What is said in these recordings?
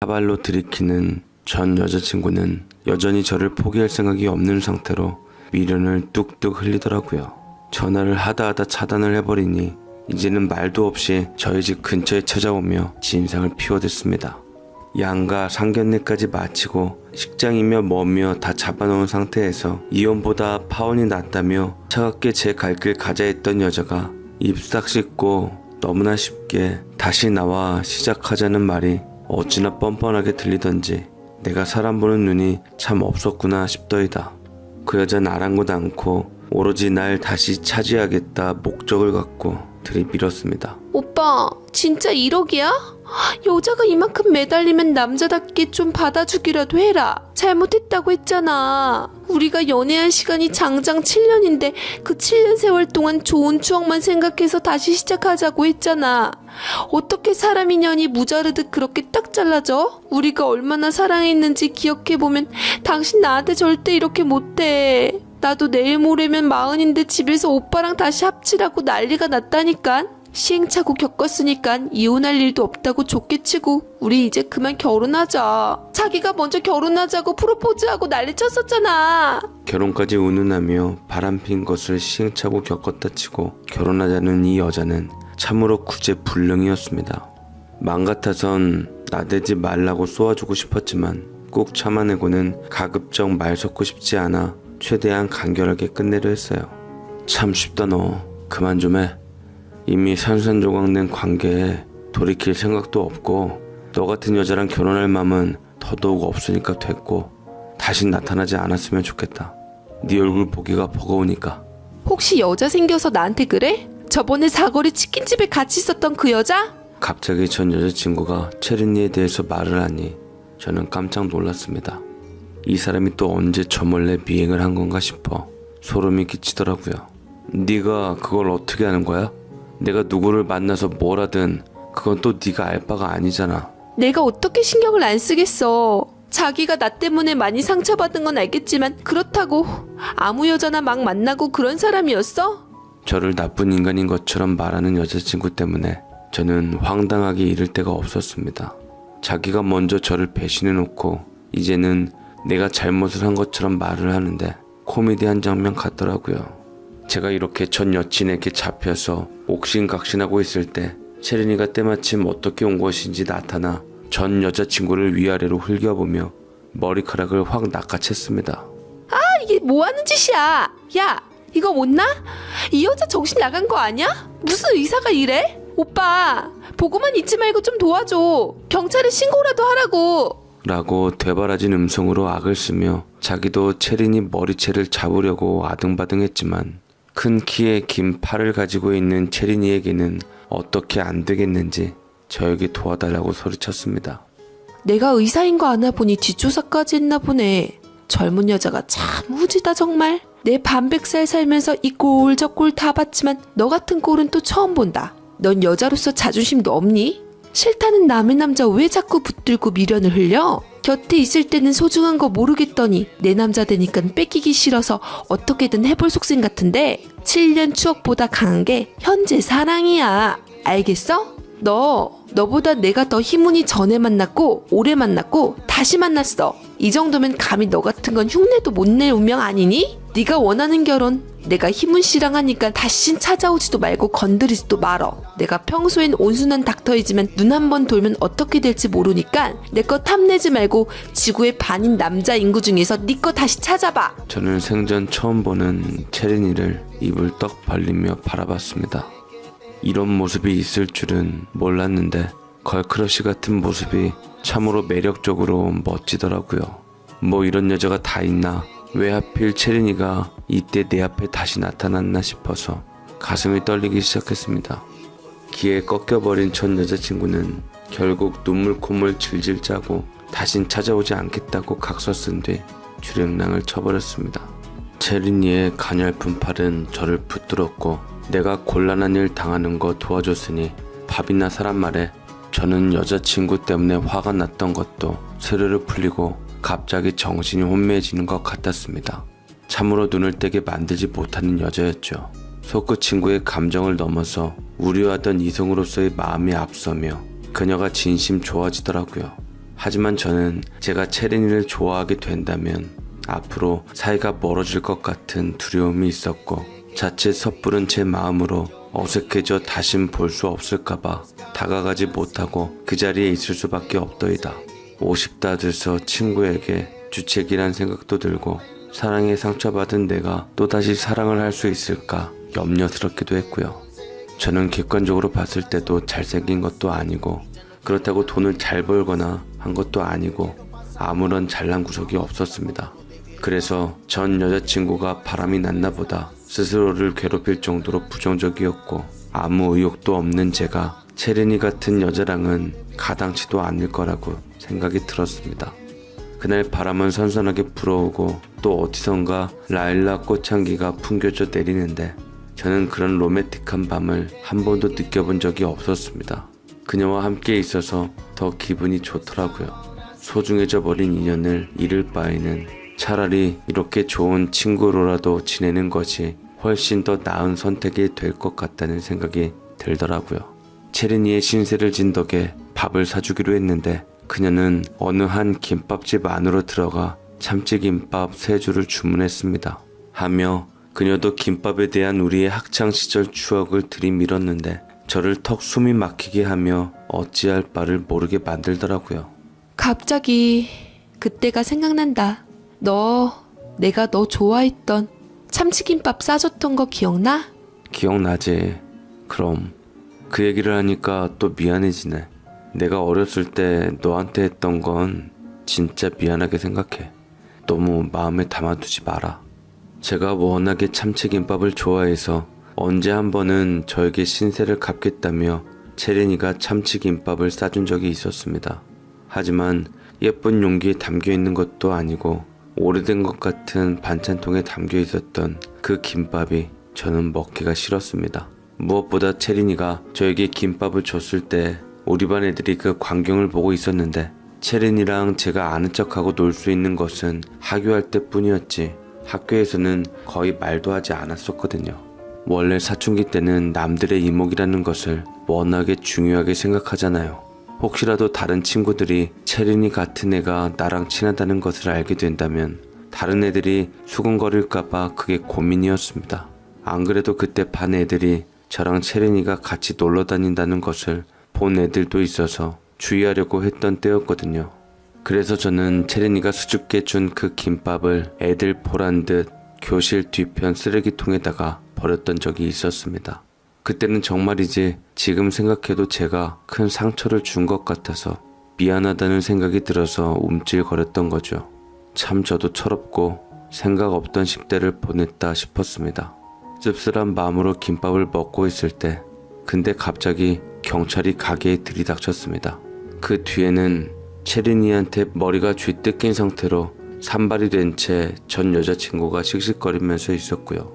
사발로 들이키는 전 여자친구는 여전히 저를 포기할 생각이 없는 상태로 미련을 뚝뚝 흘리더라고요. 전화를 하다 차단을 해버리니 이제는 말도 없이 저희 집 근처에 찾아오며 진상을 피워댔습니다. 양가 상견례까지 마치고 식장이며 뭐며 다 잡아놓은 상태에서 이혼보다 파혼이 낫다며 차갑게 제 갈 길 가자 했던 여자가 입 싹 씻고 너무나 쉽게 다시 나와 시작하자는 말이 어찌나 뻔뻔하게 들리던지 내가 사람 보는 눈이 참 없었구나 싶더이다. 그 여자는 아랑곳 않고 오로지 날 다시 차지하겠다 목적을 갖고 들이밀었습니다. 오빠 진짜 1억이야? 여자가 이만큼 매달리면 남자답게 좀 받아주기라도 해라. 잘못했다고 했잖아. 우리가 연애한 시간이 장장 7년인데 그 7년 세월 동안 좋은 추억만 생각해서 다시 시작하자고 했잖아. 어떻게 사람 인연이 무자르듯 그렇게 딱 잘라져? 우리가 얼마나 사랑했는지 기억해보면 당신 나한테 절대 이렇게 못해. 나도 내일 모레면 40인데 집에서 오빠랑 다시 합치라고 난리가 났다니까. 시행착오 겪었으니까 이혼할 일도 없다고 좋게 치고 우리 이제 그만 결혼하자. 자기가 먼저 결혼하자고 프로포즈하고 난리 쳤었잖아. 결혼까지 운운하며 바람핀 것을 시행착오 겪었다 치고 결혼하자는 이 여자는 참으로 구제불능이었습니다. 맘 같아선 나대지 말라고 쏘아주고 싶었지만 꾹 참아내고는 가급적 말 섞고 싶지 않아 최대한 간결하게 끝내려 했어요. 참 쉽다 너. 그만 좀 해. 이미 산산조각낸 관계에 돌이킬 생각도 없고 너 같은 여자랑 결혼할 맘은 더더욱 없으니까 됐고 다신 나타나지 않았으면 좋겠다. 네 얼굴 보기가 버거우니까. 혹시 여자 생겨서 나한테 그래? 저번에 사거리 치킨집에 같이 있었던 그 여자? 갑자기 전 여자친구가 체린이에 대해서 말을 하니 저는 깜짝 놀랐습니다. 이 사람이 또 언제 저 몰래 미행을 한 건가 싶어 소름이 끼치더라고요. 네가 그걸 어떻게 아는 거야? 내가 누구를 만나서 뭘 하든 그건 또 네가 알 바가 아니잖아. 내가 어떻게 신경을 안 쓰겠어. 자기가 나 때문에 많이 상처받은 건 알겠지만 그렇다고 아무 여자나 막 만나고 그런 사람이었어? 저를 나쁜 인간인 것처럼 말하는 여자친구 때문에 저는 황당하게 이를 데가 없었습니다. 자기가 먼저 저를 배신해놓고 이제는 내가 잘못을 한 것처럼 말을 하는데 코미디한 장면 같더라고요. 제가 이렇게 전 여친에게 잡혀서 옥신각신하고 있을 때 체린이가 때마침 어떻게 온 것인지 나타나 전 여자친구를 위아래로 흘겨보며 머리카락을 확 낚아챘습니다. 이게 뭐하는 짓이야. 야 이거 못나? 이 여자 정신 나간 거 아니야? 무슨 의사가 이래? 오빠 보고만 있지 말고 좀 도와줘. 경찰에 신고라도 하라고. 라고 되바라진 음성으로 악을 쓰며 자기도 체린이 머리채를 잡으려고 아등바등했지만 큰 키에 긴 팔을 가지고 있는 체린이에게는 어떻게 안 되겠는지 저에게 도와달라고 소리쳤습니다. 내가 의사인 거 아나 보니 뒷조사까지 했나 보네. 젊은 여자가 참 후지다 정말. 내 반백살 살면서 이 꼴 저 꼴 다 봤지만 너 같은 꼴은 또 처음 본다. 넌 여자로서 자존심도 없니? 싫다는 남의 남자 왜 자꾸 붙들고 미련을 흘려? 곁에 있을 때는 소중한 거 모르겠더니 내 남자 되니까 뺏기기 싫어서 어떻게든 해볼 속셈 같은데 7년 추억보다 강한 게 현재 사랑이야. 알겠어? 너보다 내가 더 희문이 전에 만났고 오래 만났고 다시 만났어. 이 정도면 감히 너 같은 건 흉내도 못 낼 운명 아니니? 네가 원하는 결혼 내가 희문 씨랑 하니까 다신 찾아오지도 말고 건드리지도 말어. 내가 평소엔 온순한 닥터이지만 눈 한 번 돌면 어떻게 될지 모르니까 내 거 탐내지 말고 지구의 반인 남자 인구 중에서 네 거 다시 찾아봐. 저는 생전 처음 보는 체린이를 입을 떡 벌리며 바라봤습니다. 이런 모습이 있을 줄은 몰랐는데 걸크러쉬 같은 모습이 참으로 매력적으로 멋지더라고요. 뭐 이런 여자가 다 있나? 왜 하필 체린이가 이때 내 앞에 다시 나타났나 싶어서 가슴이 떨리기 시작했습니다. 기에 꺾여버린 전 여자친구는 결국 눈물 콧물 질질 짜고 다신 찾아오지 않겠다고 각서 쓴 뒤 주랭랑을 쳐버렸습니다. 체린이의 가냘픈 팔은 저를 붙들었고 내가 곤란한 일 당하는 거 도와줬으니 밥이나 사란 말에 저는 여자친구 때문에 화가 났던 것도 스르르 풀리고 갑자기 정신이 혼미해지는 것 같았습니다. 참으로 눈을 떼게 만들지 못하는 여자였죠. 소크 친구의 감정을 넘어서 우려하던 이성으로서의 마음이 앞서며 그녀가 진심 좋아지더라고요. 하지만 저는 제가 채린이를 좋아하게 된다면 앞으로 사이가 멀어질 것 같은 두려움이 있었고 자칫 섣부른 제 마음으로 어색해져 다신 볼 수 없을까봐 다가가지 못하고 그 자리에 있을 수밖에 없더이다. 50다 돼서 친구에게 주책이란 생각도 들고 사랑에 상처받은 내가 또다시 사랑을 할 수 있을까 염려스럽기도 했고요. 저는 객관적으로 봤을 때도 잘생긴 것도 아니고 그렇다고 돈을 잘 벌거나 한 것도 아니고 아무런 잘난 구석이 없었습니다. 그래서 전 여자친구가 바람이 났나 보다 스스로를 괴롭힐 정도로 부정적이었고 아무 의욕도 없는 제가 채린이 같은 여자랑은 가당치도 않을 거라고 생각이 들었습니다. 그날 바람은 선선하게 불어오고 또 어디선가 라일락 꽃향기가 풍겨져 내리는데 저는 그런 로맨틱한 밤을 한 번도 느껴본 적이 없었습니다. 그녀와 함께 있어서 더 기분이 좋더라고요. 소중해져 버린 인연을 잃을 바에는 차라리 이렇게 좋은 친구로라도 지내는 것이 훨씬 더 나은 선택이 될 것 같다는 생각이 들더라고요. 채린이의 신세를 진 덕에 밥을 사주기로 했는데 그녀는 어느 한 김밥집 안으로 들어가 참치김밥 3줄을 주문했습니다. 하며 그녀도 김밥에 대한 우리의 학창시절 추억을 들이밀었는데 저를 턱 숨이 막히게 하며 어찌할 바를 모르게 만들더라고요. 갑자기 그때가 생각난다. 내가 너 좋아했던 참치김밥 싸줬던 거 기억나? 기억나지? 그럼 그 얘기를 하니까 또 미안해지네. 내가 어렸을 때 너한테 했던 건 진짜 미안하게 생각해. 너무 마음에 담아두지 마라. 제가 워낙에 참치김밥을 좋아해서 언제 한 번은 저에게 신세를 갚겠다며 채린이가 참치김밥을 싸준 적이 있었습니다. 하지만 예쁜 용기에 담겨 있는 것도 아니고 오래된 것 같은 반찬통에 담겨 있었던 그 김밥이 저는 먹기가 싫었습니다. 무엇보다 채린이가 저에게 김밥을 줬을 때 우리 반 애들이 그 광경을 보고 있었는데 채린이랑 제가 아는 척하고 놀 수 있는 것은 하교할 때뿐이었지 학교에서는 거의 말도 하지 않았었거든요. 원래 사춘기 때는 남들의 이목이라는 것을 워낙에 중요하게 생각하잖아요. 혹시라도 다른 친구들이 채린이 같은 애가 나랑 친하다는 것을 알게 된다면 다른 애들이 수근거릴까봐 그게 고민이었습니다. 안 그래도 그때 반 애들이 저랑 채린이가 같이 놀러 다닌다는 것을 본 애들도 있어서 주의하려고 했던 때였거든요. 그래서 저는 채린이가 수줍게 준 그 김밥을 애들 보란 듯 교실 뒤편 쓰레기통에다가 버렸던 적이 있었습니다. 그때는 정말이지 지금 생각해도 제가 큰 상처를 준 것 같아서 미안하다는 생각이 들어서 움찔거렸던 거죠. 참 저도 철없고 생각 없던 10대를 보냈다 싶었습니다. 씁쓸한 마음으로 김밥을 먹고 있을 때 근데 갑자기 경찰이 가게에 들이닥쳤습니다. 그 뒤에는 채린이한테 머리가 쥐뜯긴 상태로 산발이 된 채 전 여자친구가 씩씩거리면서 있었고요.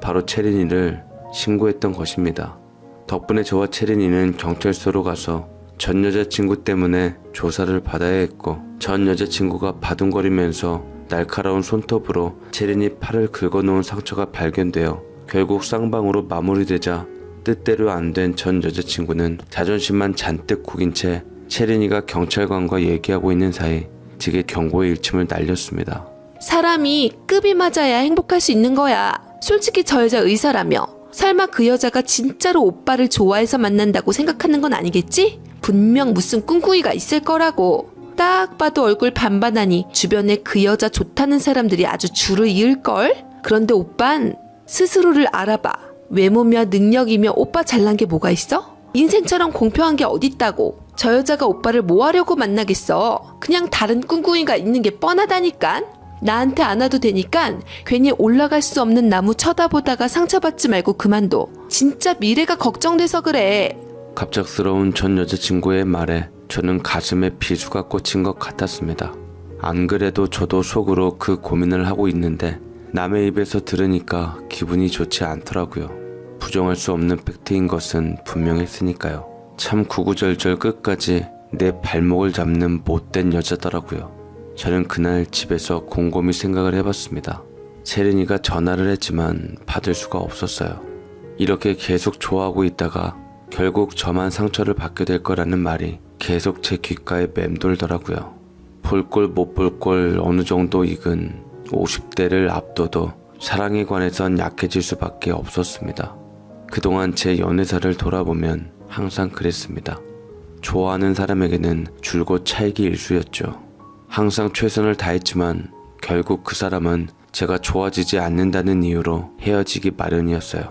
바로 채린이를 신고했던 것입니다. 덕분에 저와 채린이는 경찰서로 가서 전 여자친구 때문에 조사를 받아야 했고 전 여자친구가 바둥거리면서 날카로운 손톱으로 채린이 팔을 긁어놓은 상처가 발견되어 결국 쌍방으로 마무리되자 뜻대로 안 된 전 여자친구는 자존심만 잔뜩 구긴 채 채린이가 경찰관과 얘기하고 있는 사이 제게 경고의 일침을 날렸습니다. 사람이 급이 맞아야 행복할 수 있는 거야. 솔직히 저 여자 의사라며. 설마 그 여자가 진짜로 오빠를 좋아해서 만난다고 생각하는 건 아니겠지? 분명 무슨 꿍꿍이가 있을 거라고. 딱 봐도 얼굴 반반하니 주변에 그 여자 좋다는 사람들이 아주 줄을 이을걸? 그런데 오빤 스스로를 알아봐. 외모며 능력이며 오빠 잘난 게 뭐가 있어? 인생처럼 공평한 게 어딨다고. 저 여자가 오빠를 뭐 하려고 만나겠어. 그냥 다른 꿍꿍이가 있는 게 뻔하다니깐. 나한테 안 와도 되니까 괜히 올라갈 수 없는 나무 쳐다보다가 상처받지 말고 그만둬. 진짜 미래가 걱정돼서 그래. 갑작스러운 전 여자친구의 말에 저는 가슴에 비수가 꽂힌 것 같았습니다. 안 그래도 저도 속으로 그 고민을 하고 있는데 남의 입에서 들으니까 기분이 좋지 않더라고요. 부정할 수 없는 팩트인 것은 분명했으니까요. 참 구구절절 끝까지 내 발목을 잡는 못된 여자더라고요. 저는 그날 집에서 곰곰이 생각을 해봤습니다. 채린이가 전화를 했지만 받을 수가 없었어요. 이렇게 계속 좋아하고 있다가 결국 저만 상처를 받게 될 거라는 말이 계속 제 귓가에 맴돌더라고요. 볼 꼴 못 볼 꼴 어느 정도 익은 50대를 앞둬도 사랑에 관해선 약해질 수밖에 없었습니다. 그동안 제 연애사를 돌아보면 항상 그랬습니다. 좋아하는 사람에게는 줄곧 차이기 일쑤였죠. 항상 최선을 다했지만 결국 그 사람은 제가 좋아지지 않는다는 이유로 헤어지기 마련이었어요.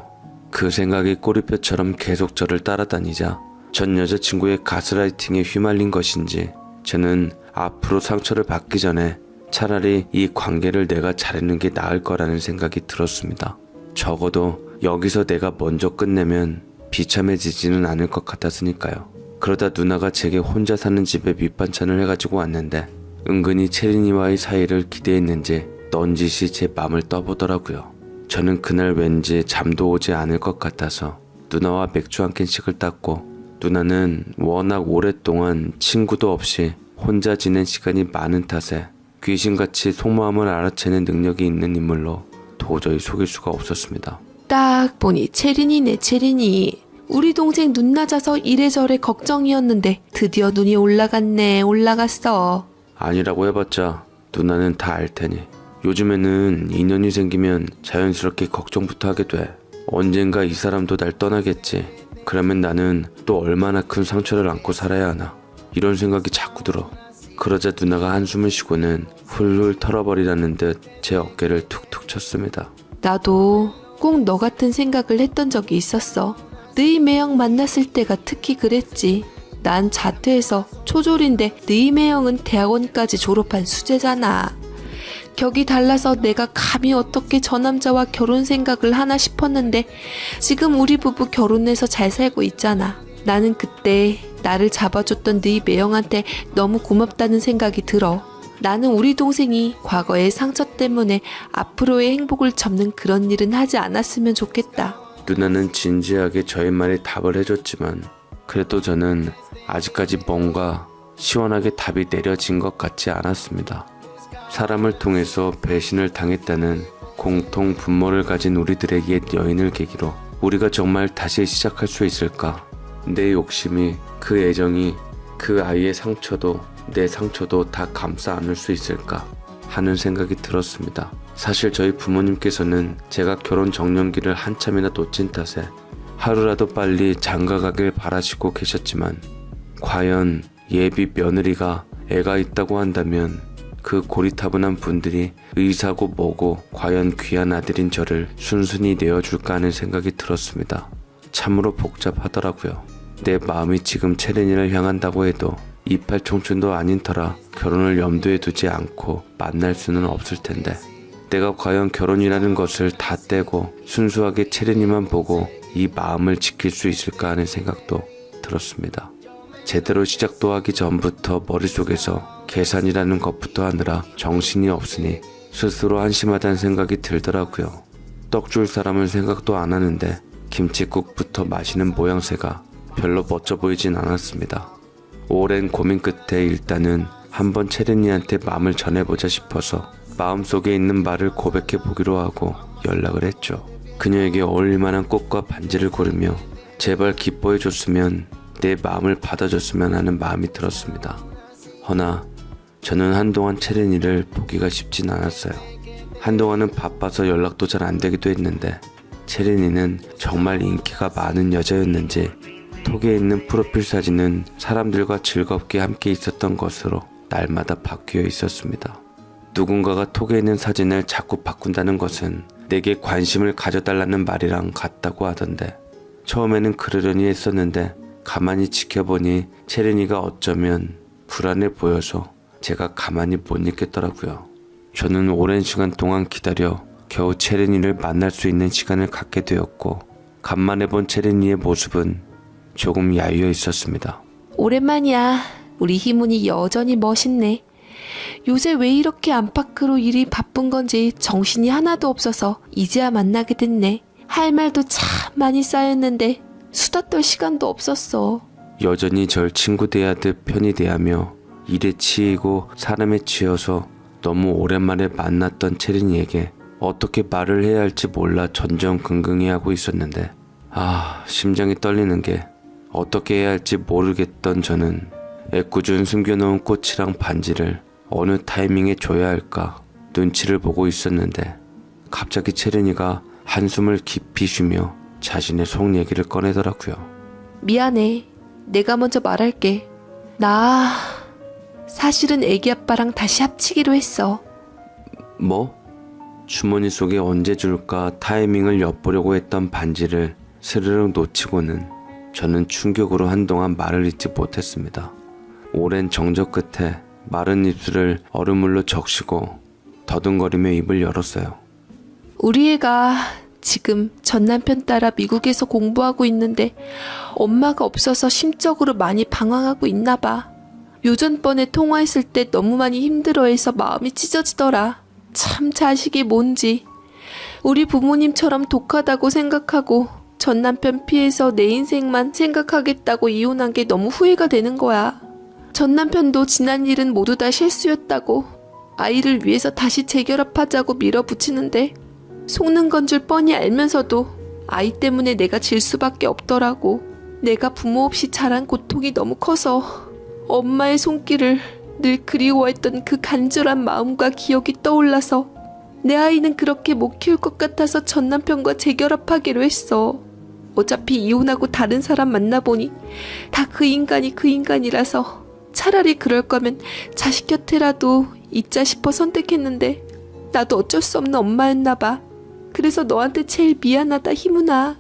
그 생각이 꼬리뼈처럼 계속 저를 따라다니자 전 여자친구의 가스라이팅에 휘말린 것인지 저는 앞으로 상처를 받기 전에 차라리 이 관계를 내가 자르는 게 나을 거라는 생각이 들었습니다. 적어도 여기서 내가 먼저 끝내면 비참해지지는 않을 것 같았으니까요. 그러다 누나가 제게 혼자 사는 집에 밑반찬을 해가지고 왔는데 은근히 채린이와의 사이를 기대했는지 넌지시 제 맘을 떠보더라고요. 저는 그날 왠지 잠도 오지 않을 것 같아서 누나와 맥주 한 캔씩을 땄고, 누나는 워낙 오랫동안 친구도 없이 혼자 지낸 시간이 많은 탓에 귀신같이 속마음을 알아채는 능력이 있는 인물로 도저히 속일 수가 없었습니다. 딱 보니 채린이네 채린이. 우리 동생 눈 낮아서 이래저래 걱정이었는데 드디어 눈이 올라갔네. 올라갔어. 아니라고 해봤자 누나는 다 알 테니. 요즘에는 인연이 생기면 자연스럽게 걱정부터 하게 돼. 언젠가 이 사람도 날 떠나겠지. 그러면 나는 또 얼마나 큰 상처를 안고 살아야 하나. 이런 생각이 자꾸 들어. 그러자 누나가 한숨을 쉬고는 훌훌 털어버리라는 듯 제 어깨를 툭툭 쳤습니다. 나도 꼭 너 같은 생각을 했던 적이 있었어. 너희 매형 만났을 때가 특히 그랬지. 난 자퇴해서 초졸인데 너희 매형은 대학원까지 졸업한 수재잖아. 격이 달라서 내가 감히 어떻게 저 남자와 결혼 생각을 하나 싶었는데 지금 우리 부부 결혼해서 잘 살고 있잖아. 나는 그때 나를 잡아줬던 너희 매형한테 너무 고맙다는 생각이 들어. 나는 우리 동생이 과거의 상처 때문에 앞으로의 행복을 접는 그런 일은 하지 않았으면 좋겠다. 누나는 진지하게 저의 말에 답을 해줬지만 그래도 저는 아직까지 뭔가 시원하게 답이 내려진 것 같지 않았습니다. 사람을 통해서 배신을 당했다는 공통 분모를 가진 우리들의 옛 여인을 계기로 우리가 정말 다시 시작할 수 있을까? 내 욕심이, 그 애정이, 그 아이의 상처도 내 상처도 다 감싸 안을 수 있을까 하는 생각이 들었습니다. 사실 저희 부모님께서는 제가 결혼 정년기를 한참이나 놓친 탓에 하루라도 빨리 장가가길 바라시고 계셨지만 과연 예비 며느리가 애가 있다고 한다면 그 고리타분한 분들이 의사고 뭐고 과연 귀한 아들인 저를 순순히 내어줄까 하는 생각이 들었습니다. 참으로 복잡하더라고요. 내 마음이 지금 채린이를 향한다고 해도 이팔 청춘도 아닌 터라 결혼을 염두에 두지 않고 만날 수는 없을 텐데 내가 과연 결혼이라는 것을 다 떼고 순수하게 채린이만 보고 이 마음을 지킬 수 있을까 하는 생각도 들었습니다. 제대로 시작도 하기 전부터 머릿속에서 계산이라는 것부터 하느라 정신이 없으니 스스로 한심하다는 생각이 들더라고요. 떡 줄 사람은 생각도 안 하는데 김칫국부터 마시는 모양새가 별로 멋져 보이진 않았습니다. 오랜 고민 끝에 일단은 한번 채린이한테 마음을 전해보자 싶어서 마음속에 있는 말을 고백해 보기로 하고 연락을 했죠. 그녀에게 어울릴만한 꽃과 반지를 고르며 제발 기뻐해 줬으면 내 마음을 받아줬으면 하는 마음이 들었습니다. 허나 저는 한동안 채린이를 보기가 쉽진 않았어요. 한동안은 바빠서 연락도 잘 안 되기도 했는데 채린이는 정말 인기가 많은 여자였는지 톡에 있는 프로필 사진은 사람들과 즐겁게 함께 있었던 것으로 날마다 바뀌어 있었습니다. 누군가가 톡에 있는 사진을 자꾸 바꾼다는 것은 내게 관심을 가져달라는 말이랑 같다고 하던데 처음에는 그러려니 했었는데 가만히 지켜보니 채린이가 어쩌면 불안해 보여서 제가 가만히 못 있겠더라고요. 저는 오랜 시간 동안 기다려 겨우 채린이를 만날 수 있는 시간을 갖게 되었고 간만에 본 채린이의 모습은 조금 야유어 있었습니다. 오랜만이야. 우리 희문이 여전히 멋있네. 요새 왜 이렇게 안팎으로 일이 바쁜 건지 정신이 하나도 없어서 이제야 만나게 됐네. 할 말도 참 많이 쌓였는데 수다 떨 시간도 없었어. 여전히 절 친구 대하듯 편히 대하며 일에 치이고 사람에 치여서 너무 오랜만에 만났던 채린이에게 어떻게 말을 해야 할지 몰라 전전긍긍해하고 있었는데 심장이 떨리는 게 어떻게 해야 할지 모르겠던 저는 애꿎은 숨겨놓은 꽃이랑 반지를 어느 타이밍에 줘야 할까 눈치를 보고 있었는데 갑자기 채린이가 한숨을 깊이 쉬며 자신의 속 얘기를 꺼내더라고요. 미안해. 내가 먼저 말할게. 나 사실은 애기 아빠랑 다시 합치기로 했어. 뭐? 주머니 속에 언제 줄까 타이밍을 엿보려고 했던 반지를 스르륵 놓치고는 저는 충격으로 한동안 말을 잇지 못했습니다. 오랜 정적 끝에 마른 입술을 얼음물로 적시고 더듬거리며 입을 열었어요. 우리 애가 지금 전 남편 따라 미국에서 공부하고 있는데 엄마가 없어서 심적으로 많이 방황하고 있나 봐. 요전번에 통화했을 때 너무 많이 힘들어해서 마음이 찢어지더라. 참 자식이 뭔지. 우리 부모님처럼 독하다고 생각하고 전 남편 피해서 내 인생만 생각하겠다고 이혼한 게 너무 후회가 되는 거야. 전 남편도 지난 일은 모두 다 실수였다고 아이를 위해서 다시 재결합하자고 밀어붙이는데 속는 건 줄 뻔히 알면서도 아이 때문에 내가 질 수밖에 없더라고. 내가 부모 없이 자란 고통이 너무 커서 엄마의 손길을 늘 그리워했던 그 간절한 마음과 기억이 떠올라서 내 아이는 그렇게 못 키울 것 같아서 전 남편과 재결합하기로 했어. 어차피 이혼하고 다른 사람 만나보니 다 그 인간이 그 인간이라서 차라리 그럴 거면 자식 곁에라도 있자 싶어 선택했는데 나도 어쩔 수 없는 엄마였나 봐. 그래서 너한테 제일 미안하다 희문아.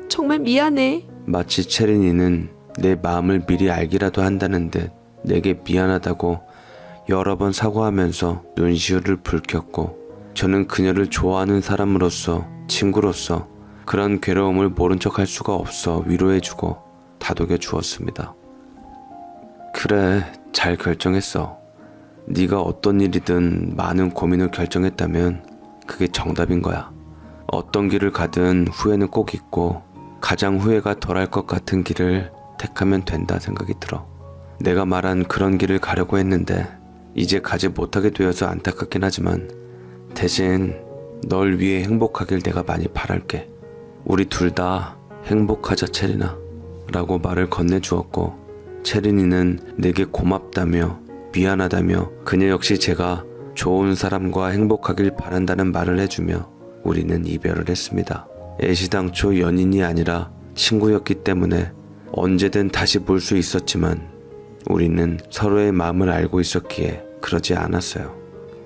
정말 미안해. 마치 채린이는 내 마음을 미리 알기라도 한다는 듯 내게 미안하다고 여러 번 사과하면서 눈시울을 붉혔고 저는 그녀를 좋아하는 사람으로서 친구로서 그런 괴로움을 모른 척 할 수가 없어 위로해주고 다독여 주었습니다. 그래, 잘 결정했어. 네가 어떤 일이든 많은 고민을 결정했다면 그게 정답인 거야. 어떤 길을 가든 후회는 꼭 있고 가장 후회가 덜할 것 같은 길을 택하면 된다 생각이 들어. 내가 말한 그런 길을 가려고 했는데 이제 가지 못하게 되어서 안타깝긴 하지만 대신 널 위해 행복하길 내가 많이 바랄게. 우리 둘 다 행복하자 채린아 라고 말을 건네주었고 채린이는 내게 고맙다며 미안하다며 그녀 역시 제가 좋은 사람과 행복하길 바란다는 말을 해주며 우리는 이별을 했습니다. 애시당초 연인이 아니라 친구였기 때문에 언제든 다시 볼 수 있었지만 우리는 서로의 마음을 알고 있었기에 그러지 않았어요.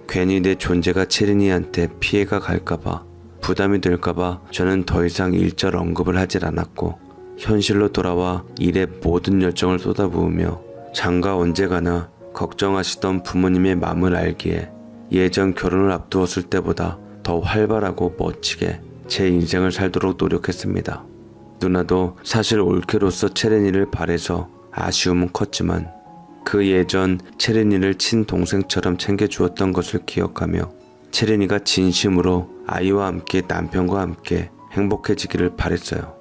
괜히 내 존재가 채린이한테 피해가 갈까봐 부담이 될까봐 저는 더 이상 일절 언급을 하질 않았고 현실로 돌아와 일에 모든 열정을 쏟아부으며 장가 언제 가나 걱정하시던 부모님의 마음을 알기에 예전 결혼을 앞두었을 때보다 더 활발하고 멋지게 제 인생을 살도록 노력했습니다. 누나도 사실 올케로서 채린이를 바래서 아쉬움은 컸지만 그 예전 채린이를 친동생처럼 챙겨주었던 것을 기억하며 채린이가 진심으로 아이와 함께 남편과 함께 행복해지기를 바랬어요.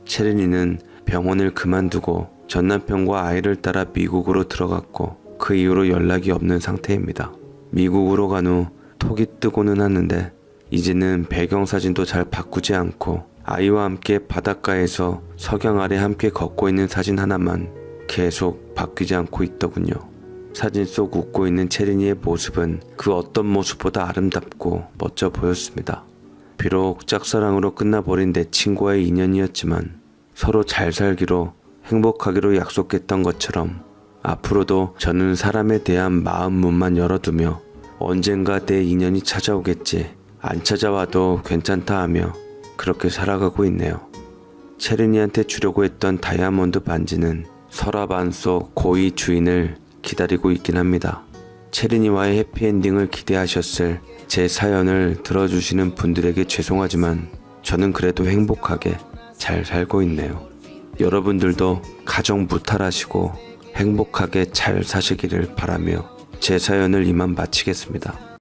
채린이는 병원을 그만두고 전 남편과 아이를 따라 미국으로 들어갔고 그 이후로 연락이 없는 상태입니다. 미국으로 간 후 톡이 뜨고는 하는데 이제는 배경사진도 잘 바꾸지 않고 아이와 함께 바닷가에서 석양 아래 함께 걷고 있는 사진 하나만 계속 바뀌지 않고 있더군요. 사진 속 웃고 있는 채린이의 모습은 그 어떤 모습보다 아름답고 멋져 보였습니다. 비록 짝사랑으로 끝나버린 내 친구와의 인연이었지만 서로 잘 살기로 행복하기로 약속했던 것처럼 앞으로도 저는 사람에 대한 마음 문만 열어두며 언젠가 내 인연이 찾아오겠지, 안 찾아와도 괜찮다 하며 그렇게 살아가고 있네요. 채린이한테 주려고 했던 다이아몬드 반지는 서랍 안 속 고이 주인을 기다리고 있긴 합니다. 채린이와의 해피엔딩을 기대하셨을 제 사연을 들어주시는 분들에게 죄송하지만 저는 그래도 행복하게 잘 살고 있네요. 여러분들도 가정 무탈하시고 행복하게 잘 사시기를 바라며 제 사연을 이만 마치겠습니다.